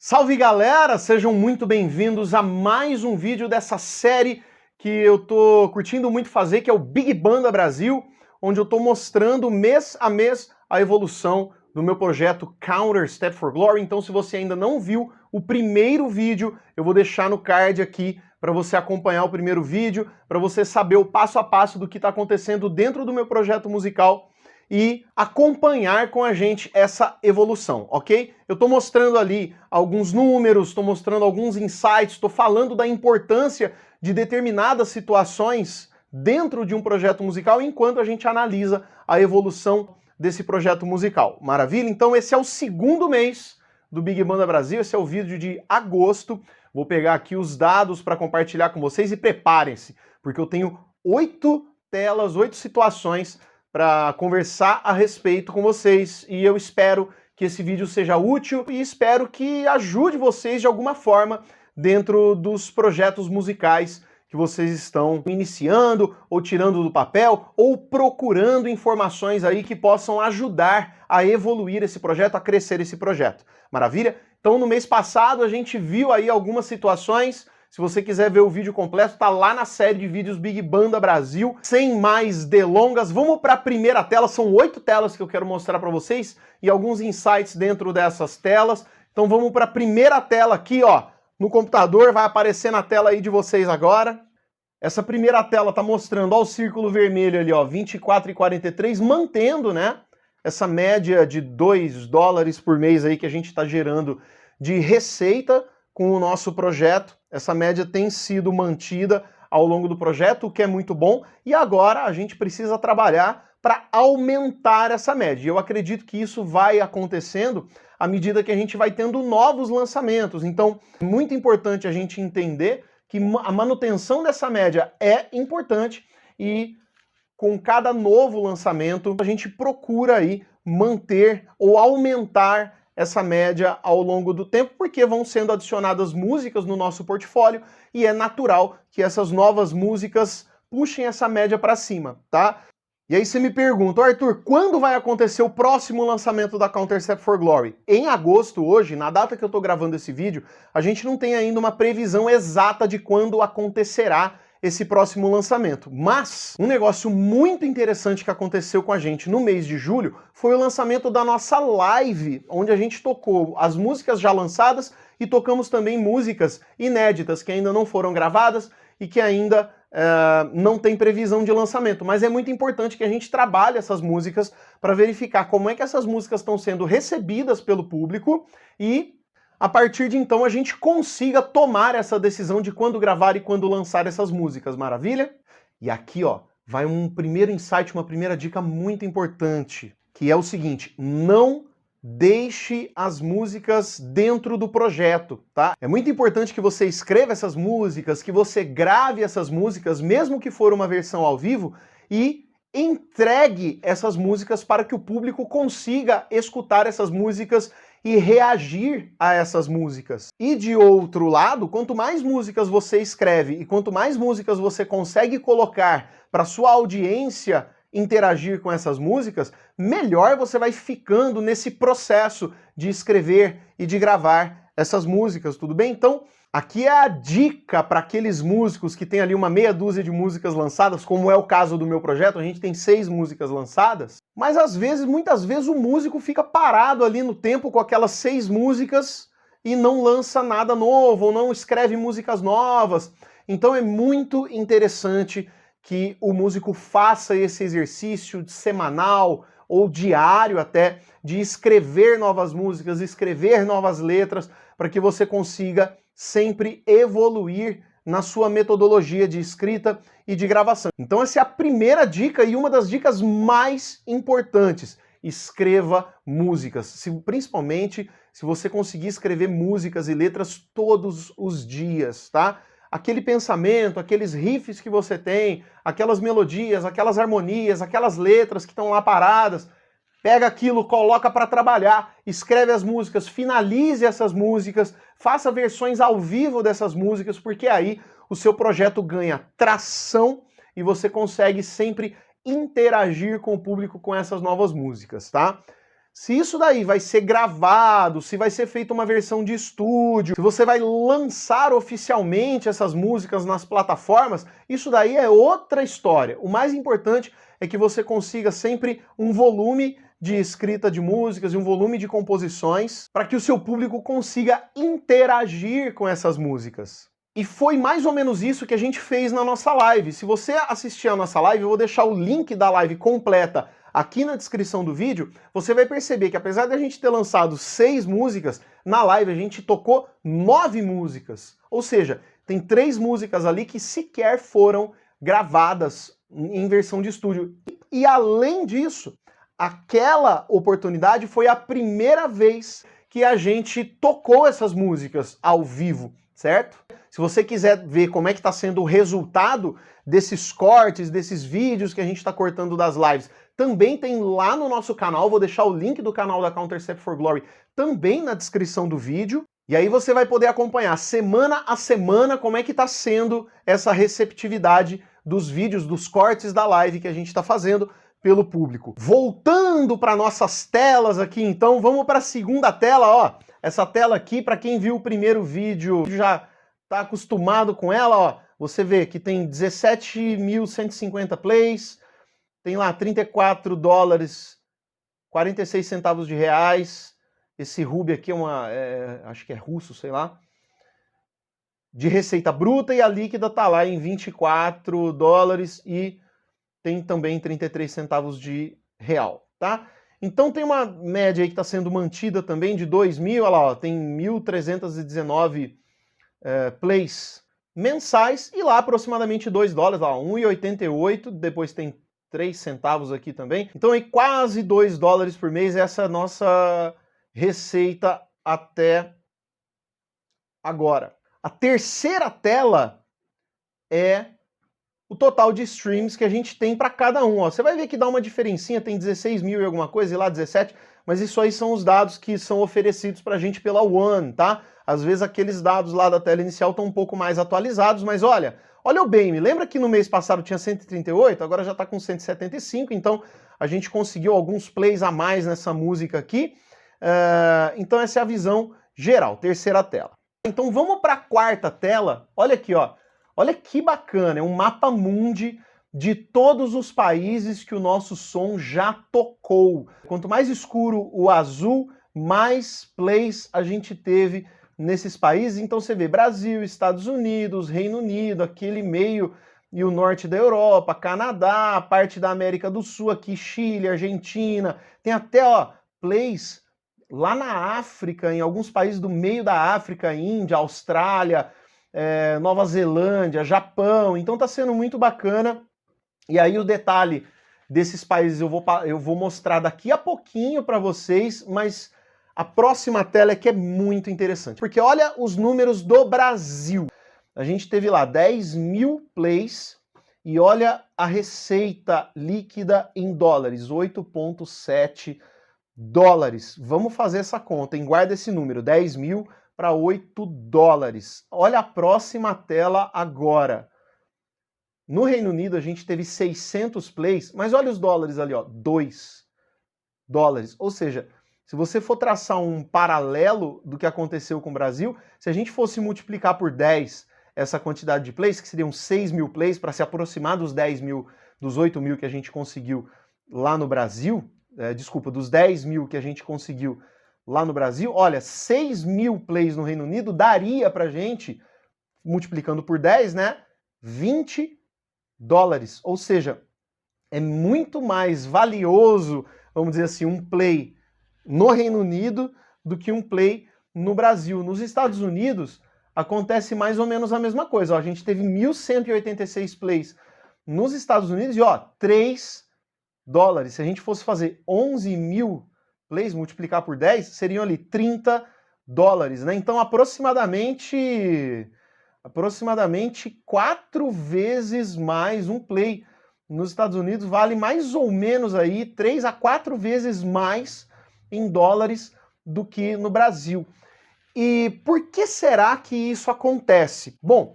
Salve galera, sejam muito bem-vindos a mais um vídeo dessa série que eu tô curtindo muito fazer, que é o Big Banda Brasil, onde eu tô mostrando mês a mês a evolução do meu projeto Counter Step for Glory. Então, se você ainda não viu o primeiro vídeo, eu vou deixar no card aqui para você acompanhar o primeiro vídeo, para você saber o passo a passo do que está acontecendo dentro do meu projeto musical e acompanhar com a gente essa evolução, ok? Eu estou mostrando ali alguns números, estou mostrando alguns insights, estou falando da importância de determinadas situações dentro de um projeto musical enquanto a gente analisa a evolução desse projeto musical. Maravilha? Então esse é o segundo mês do Big Banda Brasil, esse é o vídeo de agosto. Vou pegar aqui os dados para compartilhar com vocês e preparem-se, porque eu tenho 8 telas, 8 situações para conversar a respeito com vocês, e eu espero que esse vídeo seja útil e espero que ajude vocês de alguma forma dentro dos projetos musicais que vocês estão iniciando, ou tirando do papel, ou procurando informações aí que possam ajudar a evoluir esse projeto, a crescer esse projeto. Maravilha? Então no mês passado a gente viu aí algumas situações. Se você quiser ver o vídeo completo, tá lá na série de vídeos Big Banda Brasil. Sem mais delongas, vamos para a primeira tela. São 8 telas que eu quero mostrar para vocês e alguns insights dentro dessas telas. Então vamos para a primeira tela aqui, ó, no computador. Vai aparecer na tela aí de vocês agora. Essa primeira tela tá mostrando, ó, o círculo vermelho ali, ó, 24,43, mantendo, né, essa média de $2 por mês aí que a gente está gerando de receita com o nosso projeto. Essa média tem sido mantida ao longo do projeto, o que é muito bom, e agora a gente precisa trabalhar para aumentar essa média. E eu acredito que isso vai acontecendo à medida que a gente vai tendo novos lançamentos. Então, é muito importante a gente entender que a manutenção dessa média é importante e com cada novo lançamento a gente procura aí manter ou aumentar essa média ao longo do tempo, porque vão sendo adicionadas músicas no nosso portfólio e é natural que essas novas músicas puxem essa média para cima, tá? E aí você me pergunta, Arthur, quando vai acontecer o próximo lançamento da Counter Step for Glory? Em agosto, hoje, na data que eu tô gravando esse vídeo, a gente não tem ainda uma previsão exata de quando acontecerá esse próximo lançamento. Mas um negócio muito interessante que aconteceu com a gente no mês de julho foi o lançamento da nossa live, onde a gente tocou as músicas já lançadas e tocamos também músicas inéditas que ainda não foram gravadas e que ainda não tem previsão de lançamento. Mas é muito importante que a gente trabalhe essas músicas para verificar como é que essas músicas estão sendo recebidas pelo público e a partir de então a gente consiga tomar essa decisão de quando gravar e quando lançar essas músicas, maravilha? E aqui, ó, vai um primeiro insight, uma primeira dica muito importante, que é o seguinte: não deixe as músicas dentro do projeto, tá? É muito importante que você escreva essas músicas, que você grave essas músicas, mesmo que for uma versão ao vivo, e entregue essas músicas para que o público consiga escutar essas músicas e reagir a essas músicas. E de outro lado, quanto mais músicas você escreve e quanto mais músicas você consegue colocar para sua audiência interagir com essas músicas, melhor você vai ficando nesse processo de escrever e de gravar essas músicas, tudo bem? Então, aqui é a dica para aqueles músicos que tem ali uma meia dúzia de músicas lançadas, como é o caso do meu projeto, a gente tem 6 músicas lançadas, mas às vezes, muitas vezes o músico fica parado ali no tempo com aquelas 6 músicas e não lança nada novo, ou não escreve músicas novas. Então é muito interessante que o músico faça esse exercício semanal ou diário até, de escrever novas músicas, escrever novas letras, para que você consiga sempre evoluir na sua metodologia de escrita e de gravação. Então essa é a primeira dica e uma das dicas mais importantes. Escreva músicas, principalmente se você conseguir escrever músicas e letras todos os dias, tá? Aquele pensamento, aqueles riffs que você tem, aquelas melodias, aquelas harmonias, aquelas letras que estão lá paradas, pega aquilo, coloca para trabalhar, escreve as músicas, finalize essas músicas, faça versões ao vivo dessas músicas, porque aí o seu projeto ganha tração e você consegue sempre interagir com o público com essas novas músicas, tá? Se isso daí vai ser gravado, se vai ser feita uma versão de estúdio, se você vai lançar oficialmente essas músicas nas plataformas, isso daí é outra história. O mais importante é que você consiga sempre um volume de escrita de músicas e um volume de composições para que o seu público consiga interagir com essas músicas. E foi mais ou menos isso que a gente fez na nossa live. Se você assistir a nossa live, eu vou deixar o link da live completa aqui na descrição do vídeo. Você vai perceber que apesar de a gente ter lançado 6 músicas, na live a gente tocou 9 músicas. Ou seja, tem 3 músicas ali que sequer foram gravadas em versão de estúdio. E além disso, aquela oportunidade foi a primeira vez que a gente tocou essas músicas ao vivo, certo? Se você quiser ver como é que está sendo o resultado desses cortes, desses vídeos que a gente está cortando das lives, também tem lá no nosso canal, vou deixar o link do canal da Countercept for Glory também na descrição do vídeo, e aí você vai poder acompanhar semana a semana como é que está sendo essa receptividade dos vídeos, dos cortes da live que a gente está fazendo pelo público. Voltando para nossas telas aqui, então, vamos para a segunda tela, ó. Essa tela aqui, para quem viu o primeiro vídeo, já está acostumado com ela, ó. Você vê que tem 17.150 plays, tem lá 34 dólares, 46 centavos de reais. Esse Ruby aqui acho que é russo, sei lá. De receita bruta, e a líquida tá lá em 24 dólares e tem também 33 centavos de real, tá? Então tem uma média aí que está sendo mantida também de 2.000, olha lá, ó, tem 1.319 plays mensais e lá aproximadamente 2 dólares, ó, 1,88, depois tem 3 centavos aqui também. Então aí quase 2 dólares por mês, essa é a nossa receita até agora. A terceira tela é o total de streams que a gente tem para cada um. Ó. Você vai ver que dá uma diferencinha, tem 16 mil e alguma coisa, e lá 17, mas isso aí são os dados que são oferecidos para a gente pela One, tá? Às vezes aqueles dados lá da tela inicial estão um pouco mais atualizados, mas olha o BAME, lembra que no mês passado tinha 138, agora já está com 175, então a gente conseguiu alguns plays a mais nessa música aqui. Então essa é a visão geral, terceira tela. Então vamos para a quarta tela, olha aqui, ó. Olha que bacana, é um mapa mundi de todos os países que o nosso som já tocou. Quanto mais escuro o azul, mais plays a gente teve nesses países. Então você vê Brasil, Estados Unidos, Reino Unido, aquele meio e o norte da Europa, Canadá, parte da América do Sul, aqui Chile, Argentina. Tem até, ó, plays lá na África, em alguns países do meio da África, Índia, Austrália, Nova Zelândia, Japão. Então tá sendo muito bacana. E aí o detalhe desses países eu vou mostrar daqui a pouquinho para vocês, mas a próxima tela é que é muito interessante, porque olha os números do Brasil. A gente teve lá 10.000 plays e olha a receita líquida em dólares, 8,7 dólares. Vamos fazer essa conta, hein? Guarda esse número, 10.000 para 8 dólares. Olha a próxima tela agora. No Reino Unido a gente teve 600 plays, mas olha os dólares ali, ó, 2 dólares. Ou seja, se você for traçar um paralelo do que aconteceu com o Brasil, se a gente fosse multiplicar por 10 essa quantidade de plays, que seriam 6.000 plays, para se aproximar dos 10.000, dos 8.000 que a gente conseguiu lá no Brasil, dos 10.000 que a gente conseguiu lá no Brasil, olha, 6.000 plays no Reino Unido daria pra gente, multiplicando por 10, né, 20 dólares. Ou seja, é muito mais valioso, vamos dizer assim, um play no Reino Unido do que um play no Brasil. Nos Estados Unidos, acontece mais ou menos a mesma coisa. Ó, a gente teve 1.186 plays nos Estados Unidos e, ó, 3 dólares. Se a gente fosse fazer 11.000 plays, multiplicar por 10, seriam ali 30 dólares, né? Então, aproximadamente 4 vezes mais um play nos Estados Unidos vale mais ou menos aí 3 a 4 vezes mais em dólares do que no Brasil. E por que será que isso acontece? Bom,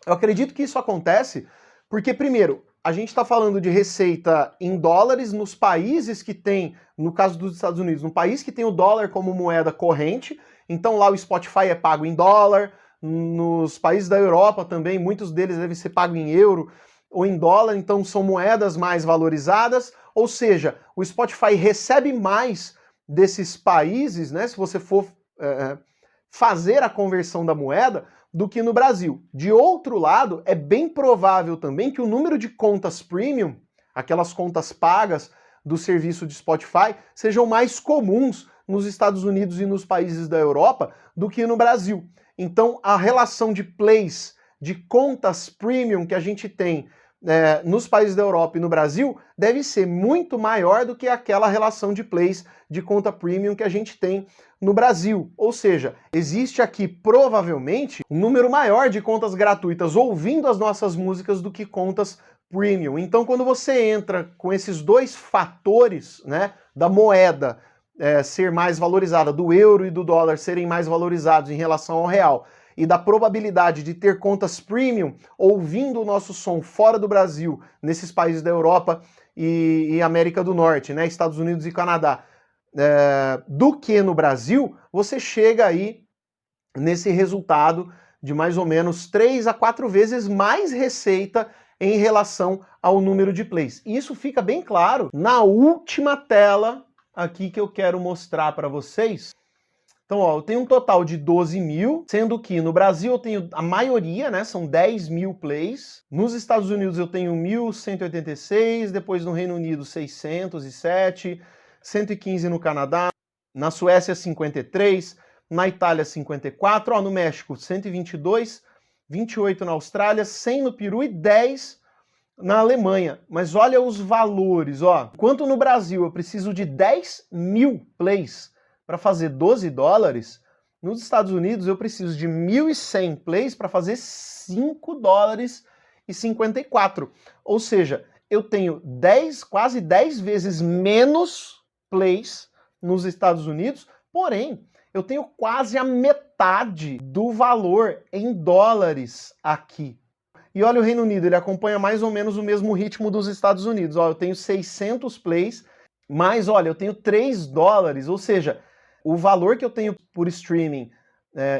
eu acredito que isso acontece porque, primeiro, a gente está falando de receita em dólares nos países que tem, no caso dos Estados Unidos, no país que tem o dólar como moeda corrente, então lá o Spotify é pago em dólar, nos países da Europa também, muitos deles devem ser pagos em euro ou em dólar, então são moedas mais valorizadas, ou seja, o Spotify recebe mais desses países, né, se você for fazer a conversão da moeda, do que no Brasil. De outro lado, é bem provável também que o número de contas premium, aquelas contas pagas do serviço de Spotify, sejam mais comuns nos Estados Unidos e nos países da Europa do que no Brasil. Então, a relação de plays, de contas premium que a gente tem nos países da Europa e no Brasil, deve ser muito maior do que aquela relação de plays de conta premium que a gente tem no Brasil. Ou seja, existe aqui provavelmente um número maior de contas gratuitas ouvindo as nossas músicas do que contas premium. Então, quando você entra com esses dois fatores, né, da moeda ser mais valorizada, do euro e do dólar serem mais valorizados em relação ao real, e da probabilidade de ter contas premium ouvindo o nosso som fora do Brasil, nesses países da Europa e América do Norte, né, Estados Unidos e Canadá, do que no Brasil, você chega aí nesse resultado de mais ou menos 3 a 4 vezes mais receita em relação ao número de plays. E isso fica bem claro na última tela aqui que eu quero mostrar para vocês. Então, ó, eu tenho um total de 12 mil, sendo que no Brasil eu tenho a maioria, né, são 10 mil plays. Nos Estados Unidos eu tenho 1.186, depois no Reino Unido 607, 115 no Canadá, na Suécia 53, na Itália 54, ó, no México 122, 28 na Austrália, 100 no Peru e 10 na Alemanha. Mas olha os valores, ó. Enquanto no Brasil eu preciso de 10 mil plays para fazer 12 dólares, nos Estados Unidos eu preciso de 1.100 plays para fazer 5 dólares e 54. Ou seja, eu tenho quase 10 vezes menos plays nos Estados Unidos, porém, eu tenho quase a metade do valor em dólares aqui. E olha o Reino Unido, ele acompanha mais ou menos o mesmo ritmo dos Estados Unidos. Ó, eu tenho 600 plays, mas olha, eu tenho 3 dólares, ou seja, o valor que eu tenho por streaming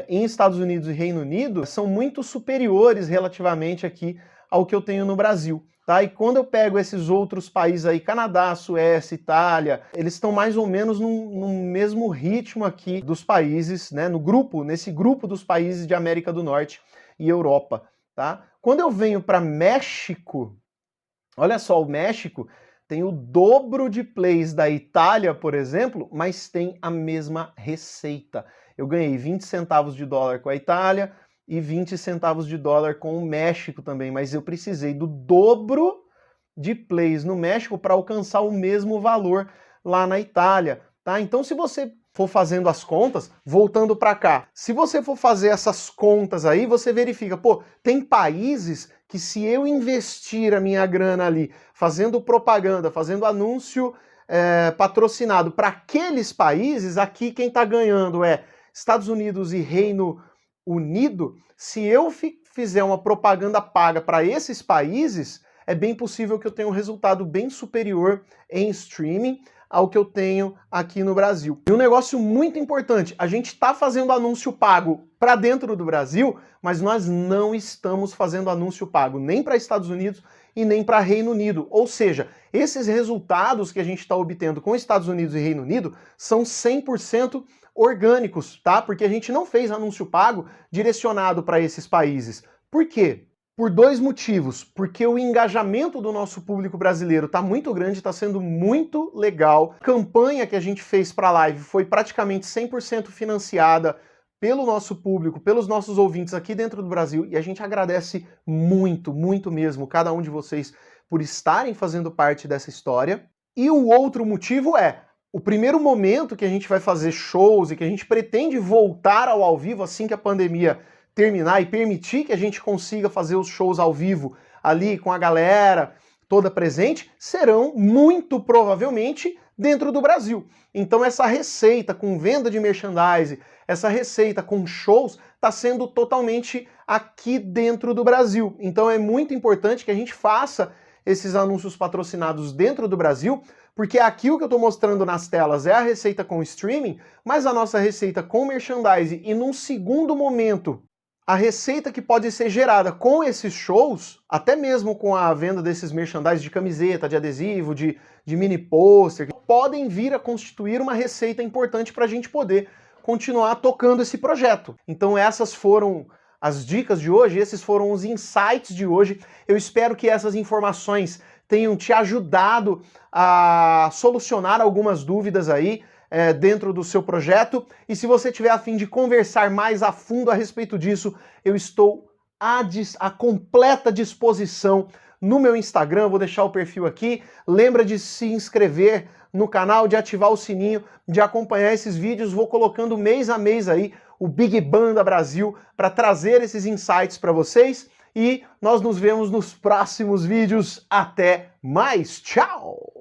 em Estados Unidos e Reino Unido são muito superiores relativamente aqui ao que eu tenho no Brasil. Tá? E quando eu pego esses outros países aí, Canadá, Suécia, Itália, eles estão mais ou menos no mesmo ritmo aqui dos países, né, nesse grupo dos países de América do Norte e Europa. Tá? Quando eu venho para México, olha só, o México tem o dobro de plays da Itália, por exemplo, mas tem a mesma receita. Eu ganhei 20 centavos de dólar com a Itália e 20 centavos de dólar com o México também, mas eu precisei do dobro de plays no México para alcançar o mesmo valor lá na Itália. Tá? Então, se você for fazendo as contas, voltando para cá, se você for fazer essas contas aí, você verifica, pô, tem países que se eu investir a minha grana ali, fazendo propaganda, fazendo anúncio patrocinado para aqueles países, aqui quem está ganhando é Estados Unidos e Reino Unido. Se eu fizer uma propaganda paga para esses países, é bem possível que eu tenha um resultado bem superior em streaming ao que eu tenho aqui no Brasil. E um negócio muito importante, a gente está fazendo anúncio pago para dentro do Brasil, mas nós não estamos fazendo anúncio pago nem para Estados Unidos e nem para Reino Unido. Ou seja, esses resultados que a gente está obtendo com Estados Unidos e Reino Unido são 100% orgânicos, tá? Porque a gente não fez anúncio pago direcionado para esses países. Por quê? Por 2 motivos. Porque o engajamento do nosso público brasileiro está muito grande, está sendo muito legal. A campanha que a gente fez para a live foi praticamente 100% financiada pelo nosso público, pelos nossos ouvintes aqui dentro do Brasil, e a gente agradece muito, muito mesmo cada um de vocês por estarem fazendo parte dessa história. E o outro motivo é o primeiro momento que a gente vai fazer shows e que a gente pretende voltar ao vivo assim que a pandemia terminar e permitir que a gente consiga fazer os shows ao vivo ali com a galera toda presente, serão muito provavelmente dentro do Brasil. Então essa receita com venda de merchandise, essa receita com shows, está sendo totalmente aqui dentro do Brasil. Então é muito importante que a gente faça esses anúncios patrocinados dentro do Brasil, porque aqui o que eu estou mostrando nas telas é a receita com streaming, mas a nossa receita com merchandising e num segundo momento, a receita que pode ser gerada com esses shows, até mesmo com a venda desses merchandising de camiseta, de adesivo, de mini pôster, podem vir a constituir uma receita importante para a gente poder continuar tocando esse projeto. Então essas foram as dicas de hoje, esses foram os insights de hoje. Eu espero que essas informações tenham te ajudado a solucionar algumas dúvidas aí dentro do seu projeto. E se você tiver a fim de conversar mais a fundo a respeito disso, eu estou à completa disposição no meu Instagram, vou deixar o perfil aqui. Lembra de se inscrever no canal, de ativar o sininho, de acompanhar esses vídeos. Vou colocando mês a mês aí o Big Banda Brasil para trazer esses insights para vocês. E nós nos vemos nos próximos vídeos. Até mais! Tchau!